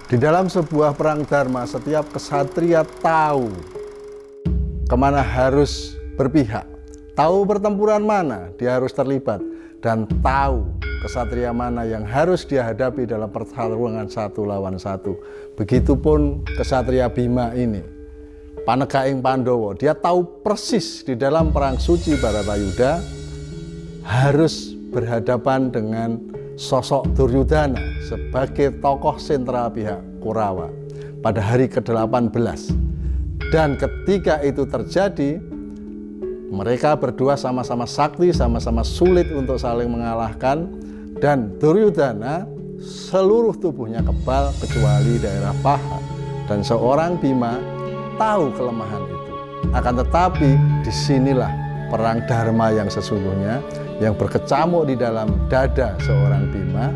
Di dalam sebuah perang dharma, setiap kesatria tahu kemana harus berpihak, tahu pertempuran mana dia harus terlibat, dan tahu kesatria mana yang harus dia hadapi dalam pertarungan satu lawan satu. Begitupun kesatria Bima ini, Panegahing Pandowo, dia tahu persis di dalam perang suci Bharatayuda harus berhadapan dengan sosok Duryudana sebagai tokoh sentral pihak Kurawa pada hari ke-18. Dan ketika itu terjadi, mereka berdua sama-sama sakti, sama-sama sulit untuk saling mengalahkan, dan Duryudana seluruh tubuhnya kebal kecuali daerah paha, dan seorang Bima tahu kelemahan itu. Akan tetapi disinilah perang dharma yang sesungguhnya, yang berkecamuk di dalam dada seorang Bima.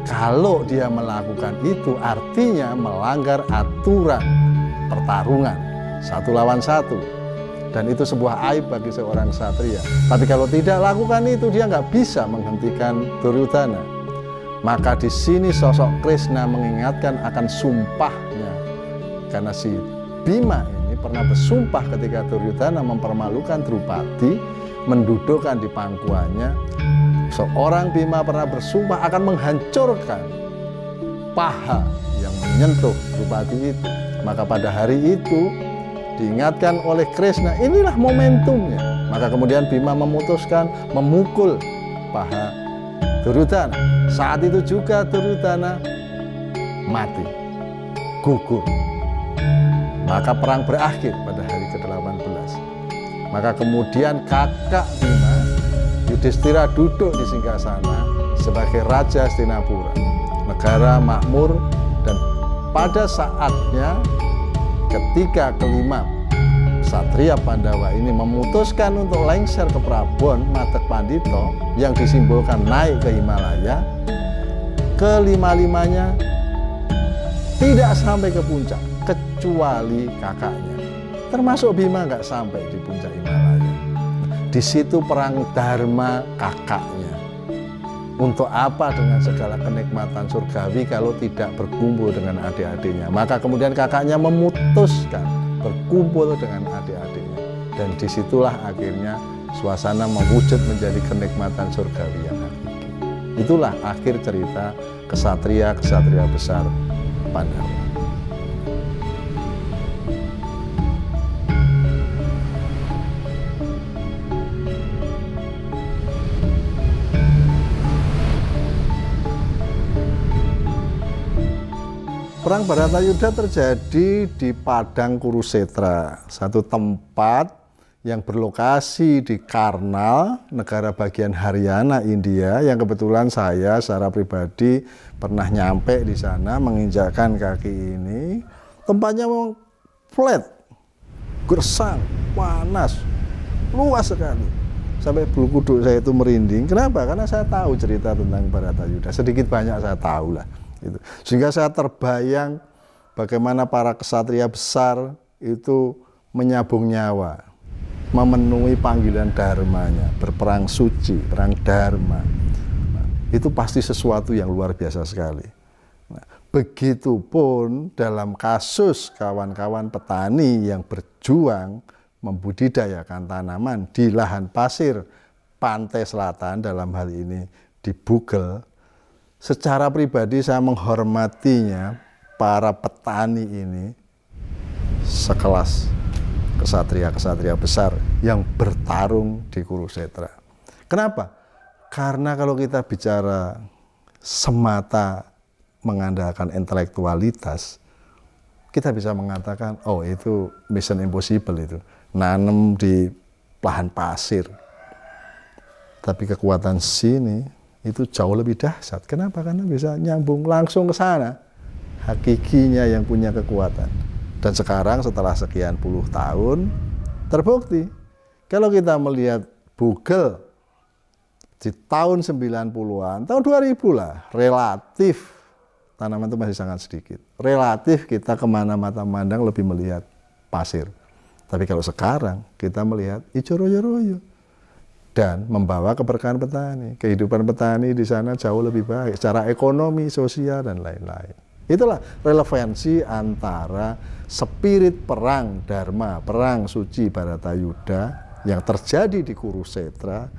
Kalau dia melakukan itu artinya melanggar aturan pertarungan satu lawan satu, dan itu sebuah aib bagi seorang ksatria. Tapi kalau tidak lakukan itu, dia nggak bisa menghentikan Duryudana. Maka di sini sosok Krishna mengingatkan akan sumpahnya, karena si Bima ini pernah bersumpah ketika Duryudana mempermalukan Drupadi, mendudukkan di pangkuannya. Seorang Bima pernah bersumpah akan menghancurkan paha yang menyentuh Drupadi itu. Maka pada hari itu diingatkan oleh Krishna, inilah momentumnya. Maka kemudian Bima memutuskan memukul paha Duryudana. Saat itu juga Duryudana mati, gugur. Maka perang berakhir pada hari ke-18. Maka kemudian kakak Bima, Yudhistira, duduk di singgasana sebagai Raja Hastinapura. Negara makmur, dan pada saatnya ketika kelima Satria Pandawa ini memutuskan untuk lengser ke Prabon Matek Pandito yang disimbolkan naik ke Himalaya, kelima-limanya tidak sampai ke puncak kecuali kakaknya. Termasuk Bima nggak sampai di puncak Himalaya. Di situ perang dharma kakaknya. Untuk apa dengan segala kenikmatan surgawi kalau tidak berkumpul dengan adik-adiknya? Maka kemudian kakaknya memutuskan berkumpul dengan adik-adiknya. Dan disitulah akhirnya suasana mewujud menjadi kenikmatan surgawi yang hakiki. Itulah akhir cerita kesatria-kesatria besar Pandawa. Perang Bharatayuda terjadi di Padang Kurusetra, satu tempat yang berlokasi di Karnal, negara bagian Haryana, India, yang kebetulan saya secara pribadi pernah nyampe di sana, menginjakkan kaki ini. Tempatnya memang flat, gersang, panas, luas sekali. Sampai bulu kuduk saya itu merinding. Kenapa? Karena saya tahu cerita tentang Bharatayuda, sedikit banyak saya tahu lah. Gitu. Sehingga saya terbayang bagaimana para ksatria besar itu menyabung nyawa, memenuhi panggilan dharmanya, berperang suci, perang dharma. Nah, itu pasti sesuatu yang luar biasa sekali. Nah, begitupun dalam kasus kawan-kawan petani yang berjuang membudidayakan tanaman di lahan pasir pantai selatan, dalam hal ini di Bugel. Secara pribadi saya menghormatinya, para petani ini sekelas kesatria-kesatria besar yang bertarung di Kurusetra. Kenapa? Karena kalau kita bicara semata mengandalkan intelektualitas, kita bisa mengatakan, oh itu mission impossible itu, nanam di lahan pasir. Tapi kekuatan sini itu jauh lebih dahsyat. Kenapa? Karena bisa nyambung langsung ke sana. Hakikinya yang punya kekuatan. Dan sekarang setelah sekian puluh tahun, terbukti. Kalau kita melihat Bugel di tahun 90-an, tahun 2000 lah, relatif tanaman itu masih sangat sedikit. Relatif kita kemana mata mandang lebih melihat pasir. Tapi kalau sekarang kita melihat hijau royo-royo. Dan membawa keberkahan petani. Kehidupan petani di sana jauh lebih baik secara ekonomi, sosial, dan lain-lain. Itulah relevansi antara spirit perang Dharma, perang suci Bharatayuda yang terjadi di Kurukshetra,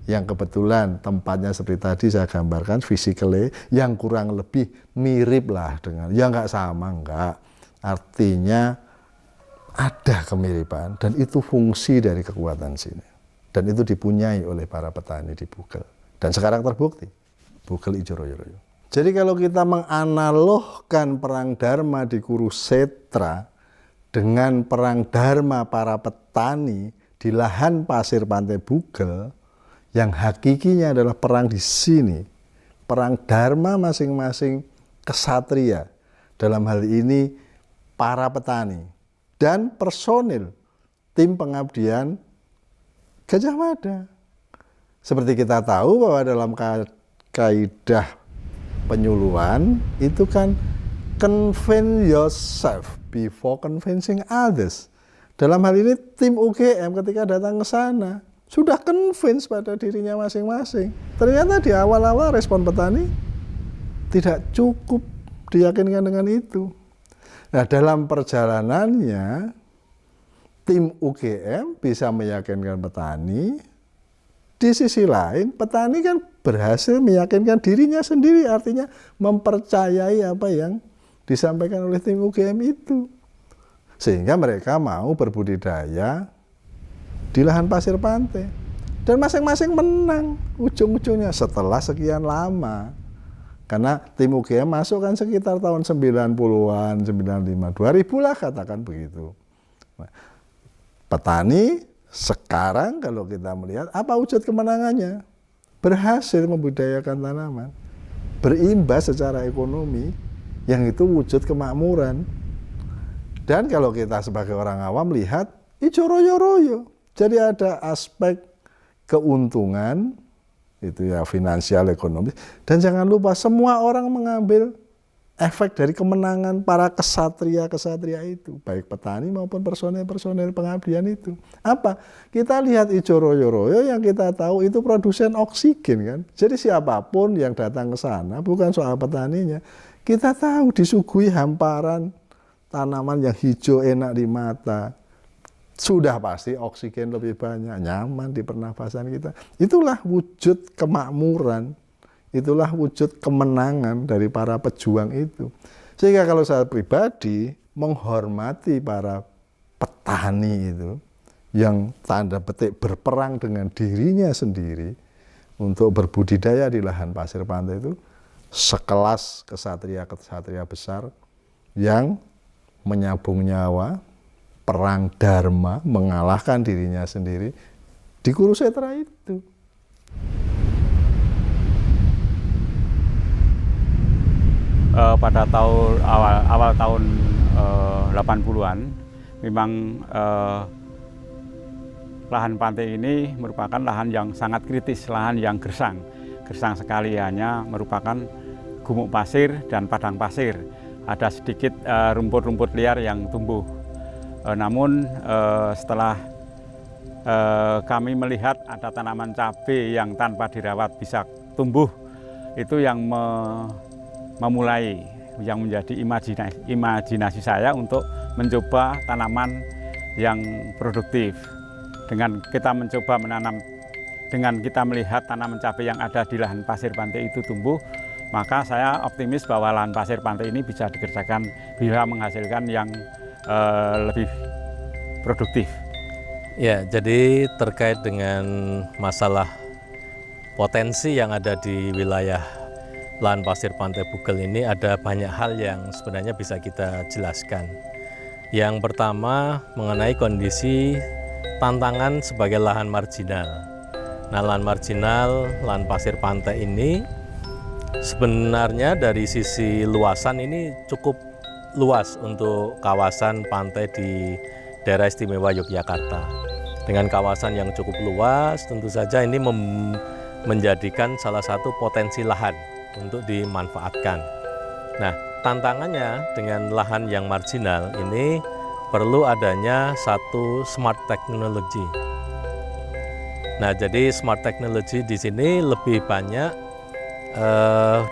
yang kebetulan tempatnya seperti tadi saya gambarkan, physically, yang kurang lebih mirip lah dengan, ya nggak sama, nggak. Artinya ada kemiripan, dan itu fungsi dari kekuatan sini. Dan itu dipunyai oleh para petani di Bugel. Dan sekarang terbukti, Bugel ijo royo-royo. Jadi kalau kita menganalogkan perang Dharma di Kurukshetra dengan perang Dharma para petani di lahan pasir pantai Bugel, yang hakikinya adalah perang di sini, perang Dharma masing-masing kesatria, dalam hal ini para petani dan personil tim pengabdian Gajah Mada. Seperti kita tahu bahwa dalam kaidah penyuluhan itu kan convince yourself before convincing others. Dalam hal ini tim UGM ketika datang ke sana sudah convince pada dirinya masing-masing. Ternyata di awal-awal respon petani tidak cukup diyakinkan dengan itu. Nah, dalam perjalanannya tim UGM bisa meyakinkan petani. Di sisi lain, petani kan berhasil meyakinkan dirinya sendiri, artinya mempercayai apa yang disampaikan oleh tim UGM itu. Sehingga mereka mau berbudidaya di lahan pasir pantai. Dan masing-masing menang ujung-ujungnya setelah sekian lama. Karena tim UGM masuk kan sekitar tahun 90-an, 95, 2000 lah katakan begitu. Nah, petani sekarang kalau kita melihat apa wujud kemenangannya? Berhasil membudidayakan tanaman, berimbas secara ekonomi, yang itu wujud kemakmuran. Dan kalau kita sebagai orang awam lihat, ijo royo-royo. Jadi ada aspek keuntungan, itu ya finansial, ekonomis. Dan jangan lupa semua orang mengambil efek dari kemenangan para kesatria-kesatria itu. Baik petani maupun personel-personel pengabdian itu. Apa? Kita lihat ijo royo-royo yang kita tahu itu produsen oksigen kan. Jadi siapapun yang datang ke sana, bukan soal petaninya. Kita tahu disuguhi hamparan tanaman yang hijau enak di mata. Sudah pasti oksigen lebih banyak, nyaman di pernafasan kita. Itulah wujud kemakmuran, itulah wujud kemenangan dari para pejuang itu. Sehingga kalau saya pribadi menghormati para petani itu, yang tanda petik berperang dengan dirinya sendiri untuk berbudidaya di lahan pasir pantai itu, sekelas kesatria-kesatria besar yang menyabung nyawa, perang Dharma, mengalahkan dirinya sendiri di Kurukshetra itu. Pada awal tahun 80-an, memang lahan pantai ini merupakan lahan yang sangat kritis, lahan yang gersang sekali, hanya merupakan gumuk pasir dan padang pasir. Ada sedikit rumput-rumput liar yang tumbuh. Namun setelah kami melihat ada tanaman cabai yang tanpa dirawat bisa tumbuh, itu yang memulai, yang menjadi imajinasi saya untuk mencoba tanaman yang produktif. Dengan kita mencoba menanam, dengan kita melihat tanaman cabai yang ada di lahan pasir pantai itu tumbuh, maka saya optimis bahwa lahan pasir pantai ini bisa dikerjakan, bisa menghasilkan yang lebih produktif. Ya, jadi terkait dengan masalah potensi yang ada di wilayah lahan pasir pantai Bugel ini, ada banyak hal yang sebenarnya bisa kita jelaskan. Yang pertama mengenai kondisi tantangan sebagai lahan marginal. Nah, lahan marginal, lahan pasir pantai ini sebenarnya dari sisi luasan ini cukup luas untuk kawasan pantai di daerah istimewa Yogyakarta. Dengan kawasan yang cukup luas, tentu saja ini menjadikan salah satu potensi lahan untuk dimanfaatkan. Nah, tantangannya dengan lahan yang marginal ini perlu adanya satu smart technology. Nah, jadi smart technology di sini lebih banyak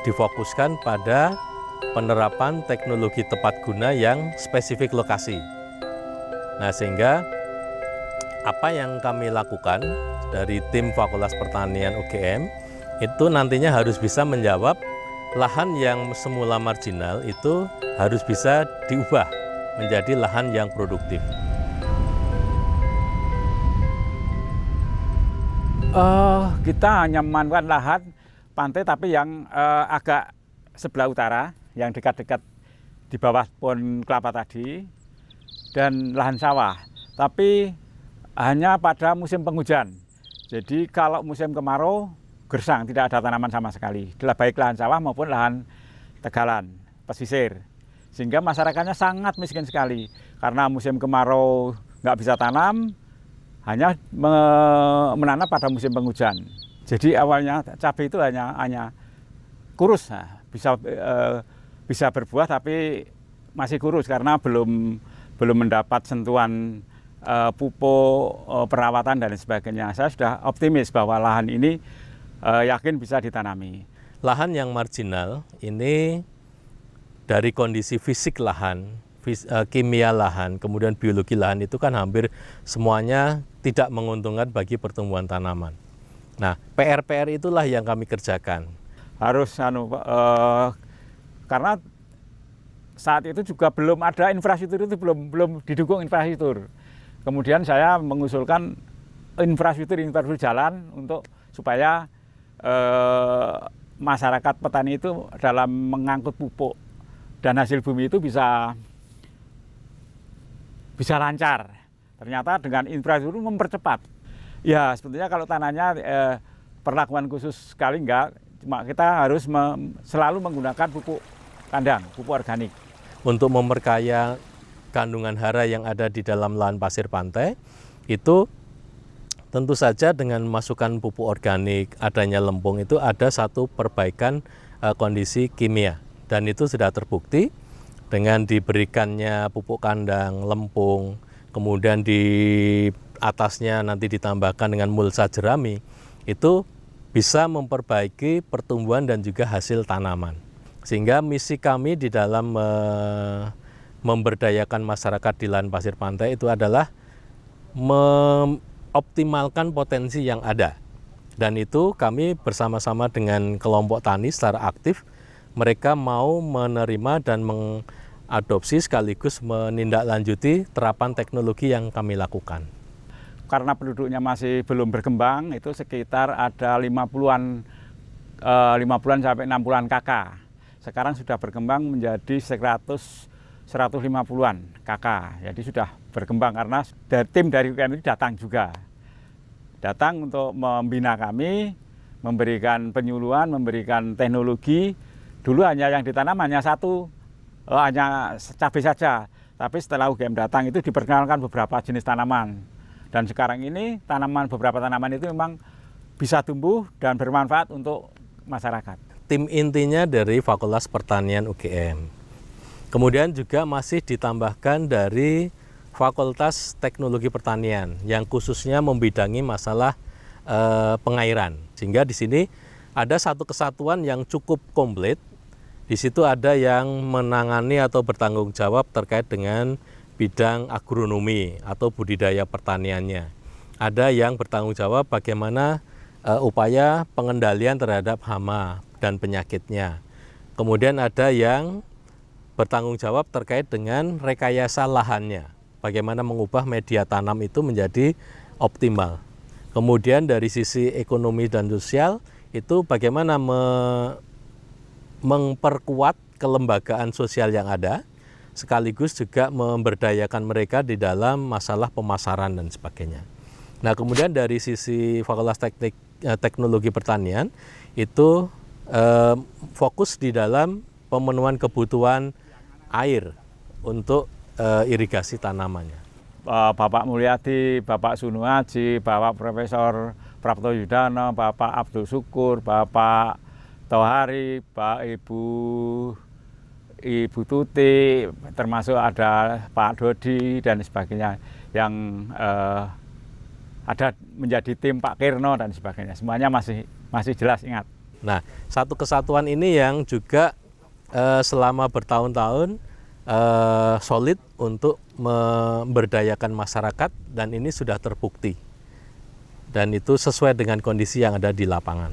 difokuskan pada penerapan teknologi tepat guna yang spesifik lokasi. Nah, sehingga apa yang kami lakukan dari tim Fakultas Pertanian UGM itu nantinya harus bisa menjawab lahan yang semula marginal itu harus bisa diubah menjadi lahan yang produktif. Kita hanya memanfaatkan lahan pantai tapi yang agak sebelah utara, yang dekat-dekat di bawah pohon kelapa tadi, dan lahan sawah. Tapi hanya pada musim penghujan. Jadi kalau musim kemarau, gersang, tidak ada tanaman sama sekali. Baik lahan sawah maupun lahan tegalan, pesisir. Sehingga masyarakatnya sangat miskin sekali. Karena musim kemarau nggak bisa tanam, hanya menanam pada musim penghujan. Jadi awalnya cabai itu hanya kurus, bisa berbuah tapi masih kurus karena belum mendapat sentuhan pupuk, perawatan dan sebagainya. Saya sudah optimis bahwa lahan ini yakin bisa ditanami. Lahan yang marginal ini dari kondisi fisik lahan, kimia lahan, kemudian biologi lahan itu kan hampir semuanya tidak menguntungkan bagi pertumbuhan tanaman. Nah, PR-PR itulah yang kami kerjakan. Harus karena saat itu juga belum ada infrastruktur, itu belum didukung infrastruktur. Kemudian saya mengusulkan infrastruktur jalan untuk supaya masyarakat petani itu dalam mengangkut pupuk dan hasil bumi itu bisa lancar. Ternyata dengan infrastruktur mempercepat. Ya sebetulnya kalau tanahnya perlakuan khusus sekali enggak, cuma kita harus selalu menggunakan pupuk kandang, pupuk organik. Untuk memperkaya kandungan hara yang ada di dalam lahan pasir pantai, itu tentu saja dengan masukkan pupuk organik, adanya lempung itu ada satu perbaikan kondisi kimia. Dan itu sudah terbukti dengan diberikannya pupuk kandang, lempung, kemudian di atasnya nanti ditambahkan dengan mulsa jerami, itu bisa memperbaiki pertumbuhan dan juga hasil tanaman. Sehingga misi kami di dalam memberdayakan masyarakat di lahan pasir pantai itu adalah mengoptimalkan potensi yang ada. Dan itu kami bersama-sama dengan kelompok tani secara aktif, mereka mau menerima dan mengadopsi sekaligus menindaklanjuti terapan teknologi yang kami lakukan. Karena penduduknya masih belum berkembang, itu sekitar ada 50-an sampai 60-an kakak. Sekarang sudah berkembang menjadi 150-an kakak. Jadi sudah berkembang karena tim dari UGM itu datang juga. Datang untuk membina kami, memberikan penyuluhan, memberikan teknologi. Dulu hanya yang ditanam hanya hanya cabai saja. Tapi setelah UGM datang itu diperkenalkan beberapa jenis tanaman. Dan sekarang ini beberapa tanaman itu memang bisa tumbuh dan bermanfaat untuk masyarakat. Tim intinya dari Fakultas Pertanian UGM. Kemudian juga masih ditambahkan dari Fakultas Teknologi Pertanian yang khususnya membidangi masalah pengairan. Sehingga di sini ada satu kesatuan yang cukup komplit. Di situ ada yang menangani atau bertanggung jawab terkait dengan bidang agronomi atau budidaya pertaniannya. Ada yang bertanggung jawab bagaimana upaya pengendalian terhadap hama dan penyakitnya. Kemudian ada yang bertanggung jawab terkait dengan rekayasa lahannya. Bagaimana mengubah media tanam itu menjadi optimal. Kemudian dari sisi ekonomi dan sosial itu bagaimana memperkuat kelembagaan sosial yang ada, sekaligus juga memberdayakan mereka di dalam masalah pemasaran dan sebagainya. Nah, kemudian dari sisi Fakultas Teknologi Pertanian itu fokus di dalam pemenuhan kebutuhan air untuk irigasi tanamannya. Bapak Mulyadi, Bapak Sunuaji, Bapak Profesor Prapto Yudano, Bapak Abdul Syukur, Bapak Tohari, Pak Ibu Tuti, termasuk ada Pak Dodi dan sebagainya yang ada menjadi tim Pak Kirno dan sebagainya. Semuanya masih jelas ingat. Nah, satu kesatuan ini yang juga selama bertahun-tahun solid untuk memberdayakan masyarakat, dan ini sudah terbukti. Dan itu sesuai dengan kondisi yang ada di lapangan.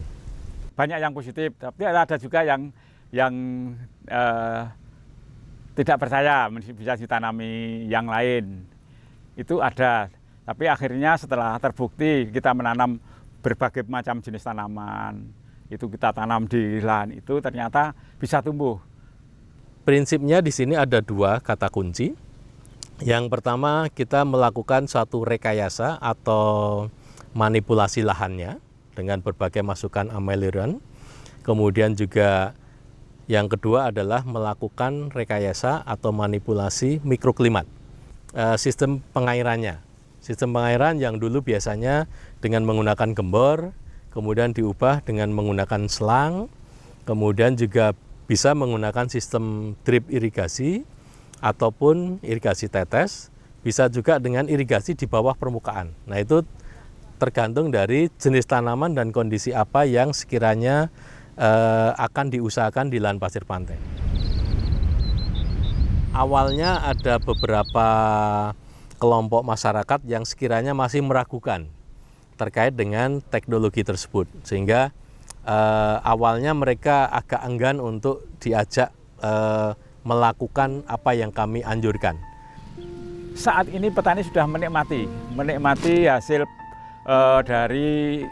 Banyak yang positif, tapi ada juga yang tidak percaya bisa ditanami yang lain. Itu ada, tapi akhirnya setelah terbukti kita menanam berbagai macam jenis tanaman, itu kita tanam di lahan itu ternyata bisa tumbuh. Prinsipnya di sini ada 2 kata kunci. Yang pertama, kita melakukan suatu rekayasa atau manipulasi lahannya dengan berbagai masukan amelioran. Kemudian juga yang kedua adalah melakukan rekayasa atau manipulasi mikroklimat. Sistem pengairannya. Sistem pengairan yang dulu biasanya dengan menggunakan gembor, kemudian diubah dengan menggunakan selang, kemudian juga bisa menggunakan sistem drip irigasi ataupun irigasi tetes, bisa juga dengan irigasi di bawah permukaan. Nah, itu tergantung dari jenis tanaman dan kondisi apa yang sekiranya akan diusahakan di lahan pasir pantai. Awalnya ada beberapa kelompok masyarakat yang sekiranya masih meragukan terkait dengan teknologi tersebut, sehingga awalnya mereka agak enggan untuk diajak melakukan apa yang kami anjurkan. Saat ini petani sudah menikmati hasil dari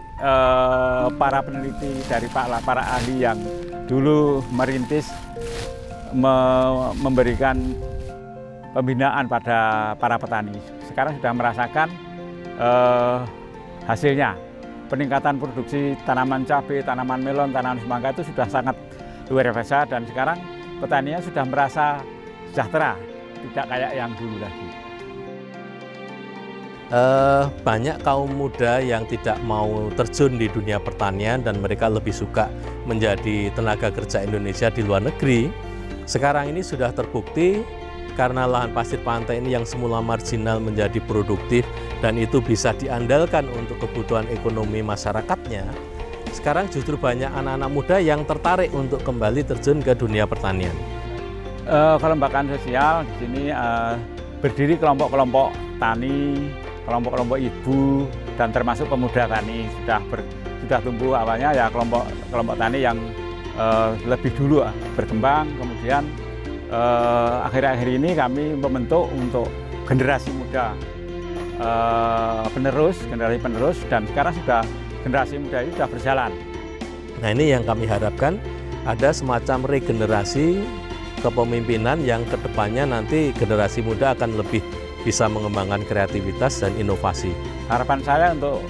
para peneliti, dari para ahli yang dulu merintis, memberikan pembinaan pada para petani. Sekarang sudah merasakan hasilnya. Peningkatan produksi tanaman cabai, tanaman melon, tanaman semangka itu sudah sangat luar biasa, dan sekarang petaninya sudah merasa sejahtera, tidak kayak yang dulu lagi. Banyak kaum muda yang tidak mau terjun di dunia pertanian dan mereka lebih suka menjadi tenaga kerja Indonesia di luar negeri. Sekarang ini sudah terbukti karena lahan pasir pantai ini yang semula marginal menjadi produktif dan itu bisa diandalkan untuk kebutuhan ekonomi masyarakatnya. Sekarang justru banyak anak-anak muda yang tertarik untuk kembali terjun ke dunia pertanian. Kelembagaan sosial di sini berdiri kelompok-kelompok tani, kelompok-kelompok ibu, dan termasuk pemuda tani sudah tumbuh. Awalnya ya kelompok tani yang lebih dulu berkembang, kemudian akhir-akhir ini kami membentuk untuk generasi muda generasi penerus, dan sekarang generasi muda ini sudah berjalan. Nah, ini yang kami harapkan, ada semacam regenerasi kepemimpinan yang kedepannya nanti generasi muda akan lebih bisa mengembangkan kreativitas dan inovasi. Harapan saya untuk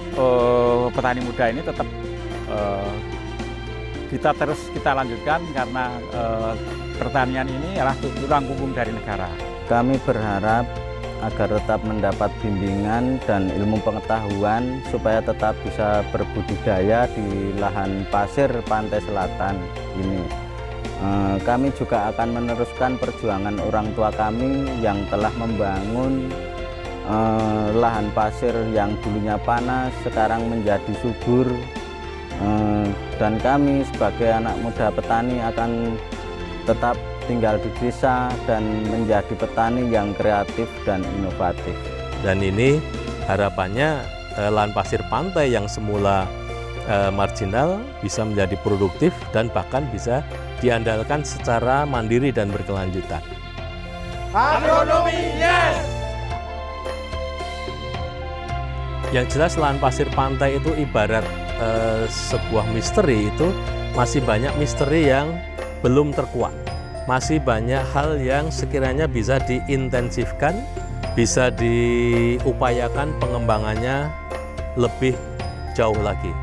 petani muda ini tetap kita lanjutkan, karena pertanian ini adalah tulang punggung dari negara. Kami berharap agar tetap mendapat bimbingan dan ilmu pengetahuan supaya tetap bisa berbudidaya di lahan pasir pantai selatan ini. Kami juga akan meneruskan perjuangan orang tua kami yang telah membangun lahan pasir yang dulunya panas sekarang menjadi subur, dan kami sebagai anak muda petani akan tetap tinggal di desa dan menjadi petani yang kreatif dan inovatif. Dan ini harapannya lahan pasir pantai yang semula marginal bisa menjadi produktif dan bahkan bisa diandalkan secara mandiri dan berkelanjutan. Agronomi yes! Yang jelas lahan pasir pantai itu ibarat sebuah misteri, itu masih banyak misteri yang belum terkuak. Masih banyak hal yang sekiranya bisa diintensifkan, bisa diupayakan pengembangannya lebih jauh lagi.